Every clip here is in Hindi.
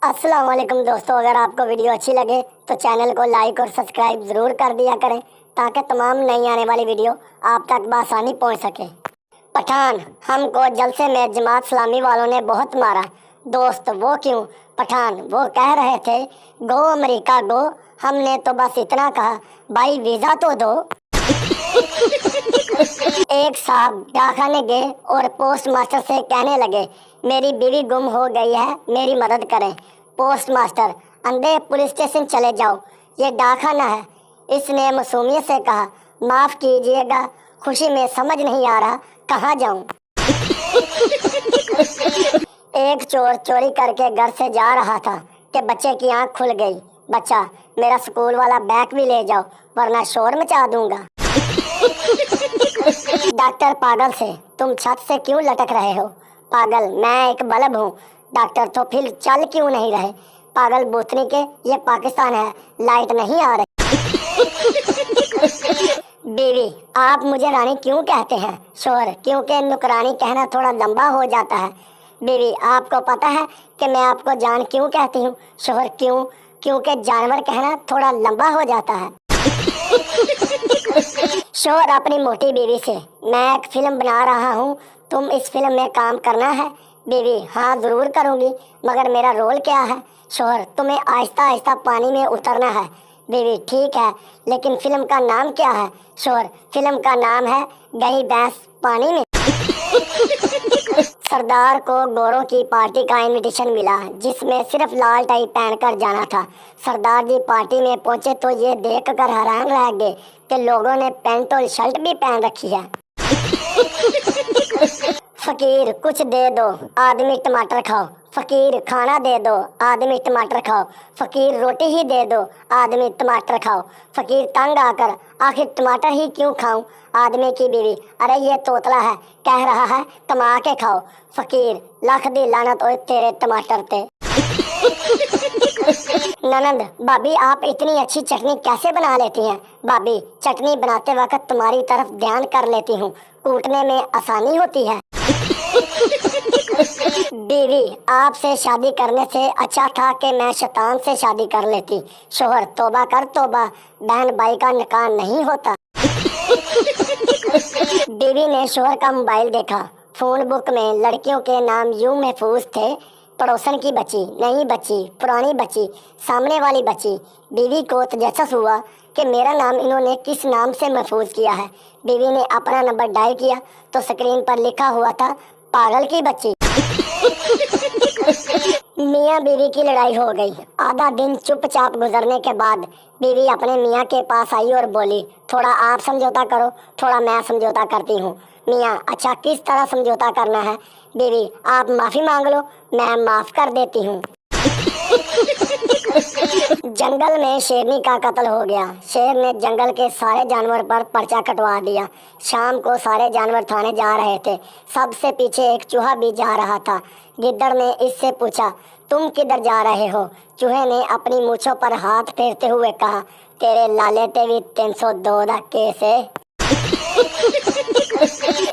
अस्सलाम वालेकुम दोस्तों, अगर आपको वीडियो अच्छी लगे तो चैनल को लाइक और सब्सक्राइब ज़रूर कर दिया करें ताकि तमाम नई आने वाली वीडियो आप तक बआसानी पहुंच सके। पठान, हमको जलसे में जमात इस्लामी वालों ने बहुत मारा। दोस्त, वो क्यों? पठान, वो कह रहे थे गो अमेरिका गो। हमने तो बस इतना कहा, भाई वीज़ा तो दो। एक साहब डाकखाने गए और पोस्ट मास्टर से कहने लगे, मेरी बीवी गुम हो गई है, मेरी मदद करें। पोस्ट मास्टर, अंधे पुलिस स्टेशन चले जाओ, ये डाकखाना है। इसने मासूमियत से कहा, माफ़ कीजिएगा, खुशी में समझ नहीं आ रहा कहाँ जाऊं। एक चोर चोरी करके घर से जा रहा था कि बच्चे की आंख खुल गई। बच्चा, मेरा स्कूल वाला बैग भी ले जाओ वरना शोर मचा दूंगा। डॉक्टर पागल से, तुम छत से क्यों लटक रहे हो? पागल, मैं एक बल्ब हूँ। डॉक्टर, तो फिर चल क्यों नहीं रहे? पागल भूतनी के, ये पाकिस्तान है, लाइट नहीं आ रही। बीवी, आप मुझे रानी क्यों कहते हैं? शोहर, क्योंकि नुकरानी कहना थोड़ा लंबा हो जाता है। बीवी, आपको पता है कि मैं आपको जान क्यों कहती हूँ? शोहर, क्यों? क्योंकि जानवर कहना थोड़ा लंबा हो जाता है। शोहर अपनी मोटी बीवी से, मैं एक फिल्म बना रहा हूँ, तुम इस फिल्म में काम करना है। बीवी, हाँ ज़रूर करूँगी, मगर मेरा रोल क्या है? शोहर, तुम्हें आहिस्ता आहिस्ता पानी में उतरना है। बीवी, ठीक है, लेकिन फिल्म का नाम क्या है? शोहर, फिल्म का नाम है गई भैंस पानी में। सरदार को गोरों की पार्टी का इनविटेशन मिला जिसमें सिर्फ लाल टाई पहनकर जाना था। सरदार जी पार्टी में पहुंचे तो ये देखकर हैरान रह गए कि लोगों ने पैंट और शर्ट भी पहन रखी है। फकीर, कुछ दे दो, आदमी टमाटर खाओ। फकीर, खाना दे दो, आदमी टमाटर खाओ। फकीर, रोटी ही दे दो, आदमी टमाटर खाओ। फकीर तंग आकर, आखिर टमाटर ही क्यों खाऊं? आदमी की बीवी, अरे ये तोतला है, कह रहा है कमा के खाओ। फकीर, लाख दी लानत ओए तेरे टमाटर ते। ननंद, भाभी आप इतनी अच्छी चटनी कैसे बना लेती हैं? भाभी, चटनी बनाते वक्त तुम्हारी तरफ ध्यान कर लेती हूँ, कूटने में आसानी होती है। बीवी, आपसे शादी करने से अच्छा था कि मैं शैतान से शादी कर लेती। शोहर, तौबा कर तौबा, बहन भाई का निकाह नहीं होता। बीवी ने शोहर का मोबाइल देखा। फोन बुक में लड़कियों के नाम यूं महफूज थे, पड़ोसन की बच्ची, नई बच्ची, पुरानी बच्ची, सामने वाली बच्ची। बीवी को तजस्सुस हुआ कि मेरा नाम इन्होंने किस नाम से महफूज किया है। बीवी ने अपना नंबर डायल किया तो स्क्रीन पर लिखा हुआ था पागल की बच्ची। मियाँ बीवी की लड़ाई हो गई। आधा दिन चुपचाप गुजरने के बाद बीवी अपने मियाँ के पास आई और बोली, थोड़ा आप समझौता करो, थोड़ा मैं समझौता करती हूँ। मियाँ, अच्छा किस तरह समझौता करना है? बीवी, आप माफ़ी मांग लो, मैं माफ़ कर देती हूँ। जंगल में शेरनी का कत्ल हो गया। शेर ने जंगल के सारे जानवर पर पर्चा कटवा दिया। शाम को सारे जानवर थाने जा रहे थे। सबसे पीछे एक चूहा भी जा रहा था। गिद्दड़ ने इससे पूछा, तुम किधर जा रहे हो? चूहे ने अपनी मूंछों पर हाथ फेरते हुए कहा, तेरे लाले ते भी 302 दा केस है।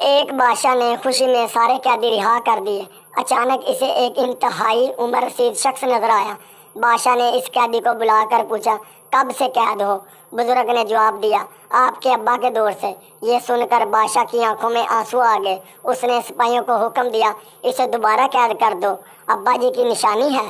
एक बादशाह ने खुशी में सारे कैदी रिहा कर दिए। अचानक इसे एक इंतहाई उम्र रसीद शख्स नजर आया। बादशाह ने इस कैदी को बुलाकर पूछा, कब से कैद हो? बुजुर्ग ने जवाब दिया, आपके अब्बा के दौर से। ये सुनकर बादशाह की आंखों में आंसू आ गए। उसने सिपाहियों को हुक्म दिया, इसे दोबारा कैद कर दो, अब्बा जी की निशानी है।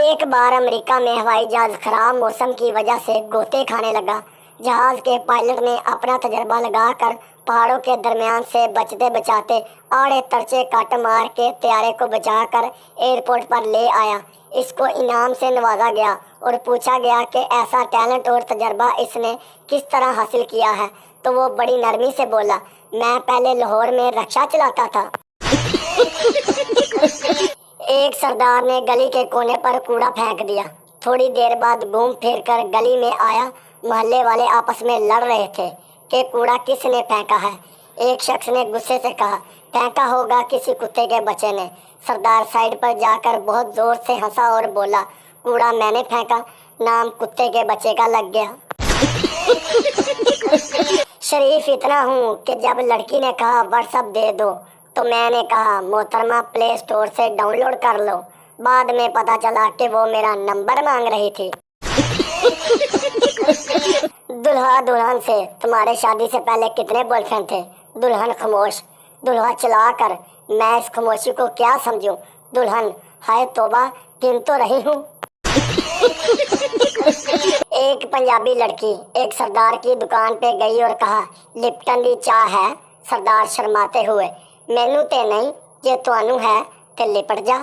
एक बार अमेरिका में हवाई जहाज खराब मौसम की वजह से गोते खाने लगा। जहाज के पायलट ने अपना तजर्बा लगाकर पहाड़ों के दरमियान से बचते बचाते आड़े तरचे काट मार के त्यारे को बचाकर एयरपोर्ट पर ले आया। इसको इनाम से नवाजा गया और पूछा गया कि ऐसा टैलेंट और तजर्बा इसने किस तरह हासिल किया है। तो वो बड़ी नरमी से बोला, मैं पहले लाहौर में रक्षा चलाता था। एक सरदार ने गली के कोने पर कूड़ा फेंक दिया। थोड़ी देर बाद घूम फिर कर गली में आया। मोहल्ले वाले आपस में लड़ रहे थे कि कूड़ा किसने फेंका है। एक शख्स ने गुस्से से कहा, फेंका होगा किसी कुत्ते के बच्चे ने। सरदार साइड पर जाकर बहुत जोर से हंसा और बोला, कूड़ा मैंने फेंका, नाम कुत्ते के बच्चे का लग गया। शरीफ इतना हूँ कि जब लड़की ने कहा व्हाट्सएप दे दो, तो मैंने कहा मोहतरमा प्ले स्टोर से डाउनलोड कर लो। बाद में पता चला कि वो मेरा नंबर मांग रही थी। दुल्हा दुल्हन से तुम्हारे शादी से पहले कितने बॉयफ्रेंड थे? दुल्हन खामोश। दुल्हा चला कर मैं इस खामोशी को क्या समझूं? दुल्हन हाय तौबा, गिन तो रही हूँ। एक पंजाबी लड़की एक सरदार की दुकान पे गई और कहा लिप्टन दी चाह है। सरदार शर्माते हुए मैनू ते नहीं, जे तुहानू है ते लिपट जा।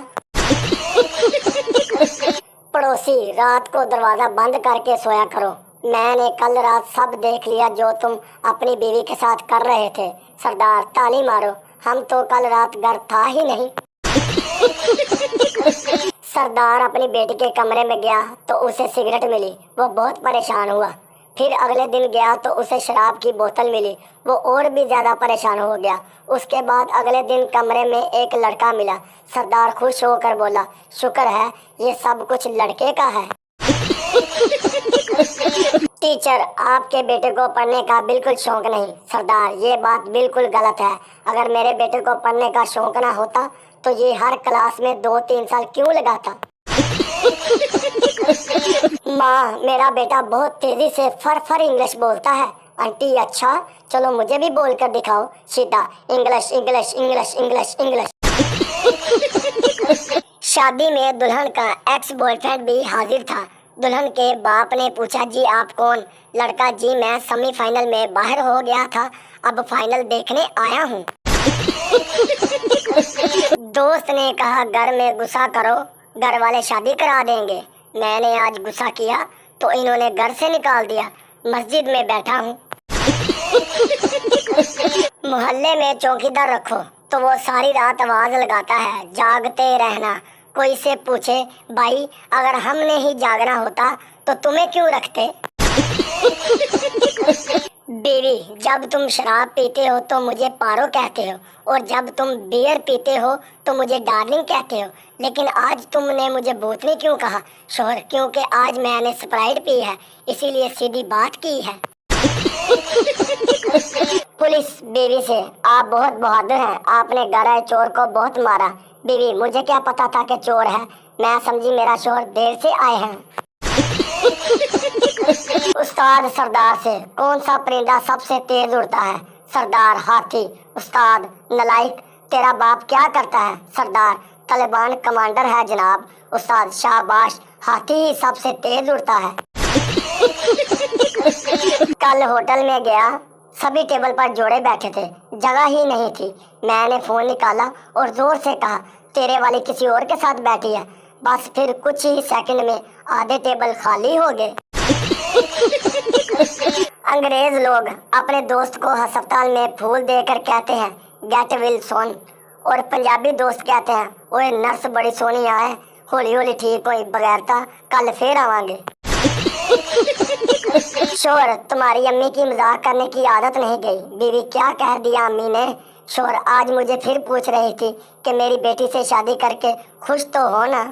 पड़ोसी रात को दरवाजा बंद करके सोया करो। मैंने कल रात सब देख लिया जो तुम अपनी बीवी के साथ कर रहे थे। सरदार ताली मारो, हम तो कल रात घर था ही नहीं। सरदार अपनी बेटी के कमरे में गया तो उसे सिगरेट मिली, वो बहुत परेशान हुआ। फिर अगले दिन गया तो उसे शराब की बोतल मिली, वो और भी ज्यादा परेशान हो गया। उसके बाद अगले दिन कमरे में एक लड़का मिला। सरदार खुश होकर बोला शुक्र है ये सब कुछ लड़के का है। टीचर आपके बेटे को पढ़ने का बिल्कुल शौक नहीं। सरदार ये बात बिल्कुल गलत है। अगर मेरे बेटे को पढ़ने का शौक ना होता तो ये हर क्लास में 2-3 साल क्यों लगाता। माँ मेरा बेटा बहुत तेजी से फर फर इंग्लिश बोलता है। आंटी अच्छा चलो मुझे भी बोल कर दिखाओ। Sita English English English English English. शादी में दुल्हन का एक्स बॉयफ्रेंड भी हाजिर था। दुल्हन के बाप ने पूछा जी आप कौन? लड़का जी मैं सेमीफाइनल में बाहर हो गया था, अब फाइनल देखने आया हूँ। दोस्त ने कहा घर में गुस्सा करो, घर वाले शादी करा देंगे। मैंने आज गुस्सा किया तो इन्होंने घर से निकाल दिया। मस्जिद में बैठा हूँ। मोहल्ले में चौकीदार रखो तो वो सारी रात आवाज लगाता है जागते रहना। कोई से पूछे भाई अगर हमने ही जागना होता तो तुम्हें क्यों रखते। बीवी जब तुम शराब पीते हो तो मुझे पारो कहते हो, और जब तुम बियर पीते हो तो मुझे डार्लिंग कहते हो, लेकिन आज तुमने मुझे भूतनी क्यों कहा? शोहर क्योंकि आज मैंने स्प्राइट पी है, इसीलिए सीधी बात की है। पुलिस बीवी से आप बहुत बहादुर हैं, आपने घर आए चोर को बहुत मारा। बीवी मुझे क्या पता था कि चोर है, मैं समझी मेरा शोहर देर से आए हैं। उस्ताद सरदार से कौन सा परिंदा सबसे तेज उड़ता है? सरदार हाथी। उस्ताद नलायक तेरा बाप क्या करता है? सरदार तालिबान कमांडर है जनाब। उस्ताद शाबाश, हाथी ही सबसे तेज उड़ता है। कल होटल में गया, सभी टेबल पर जोड़े बैठे थे, जगह ही नहीं थी। मैंने फोन निकाला और जोर से कहा तेरे वाली किसी और के साथ बैठी है। बस फिर कुछ ही सेकंड में आधे टेबल खाली हो गए। अंग्रेज लोग अपने दोस्त को अस्पताल में फूल देकर कहते हैं गेट वेल सोन, और पंजाबी दोस्त कहते हैं ओए नर्स बड़ी सोनी आए, हौली हौली ठीक होई बगैरता, कल फिर आवांगे। शोहर तुम्हारी अम्मी की मजाक करने की आदत नहीं गई। बीवी क्या कह दिया अम्मी ने? शोहर आज मुझे फिर पूछ रही थी कि मेरी बेटी से शादी करके खुश तो हो ना।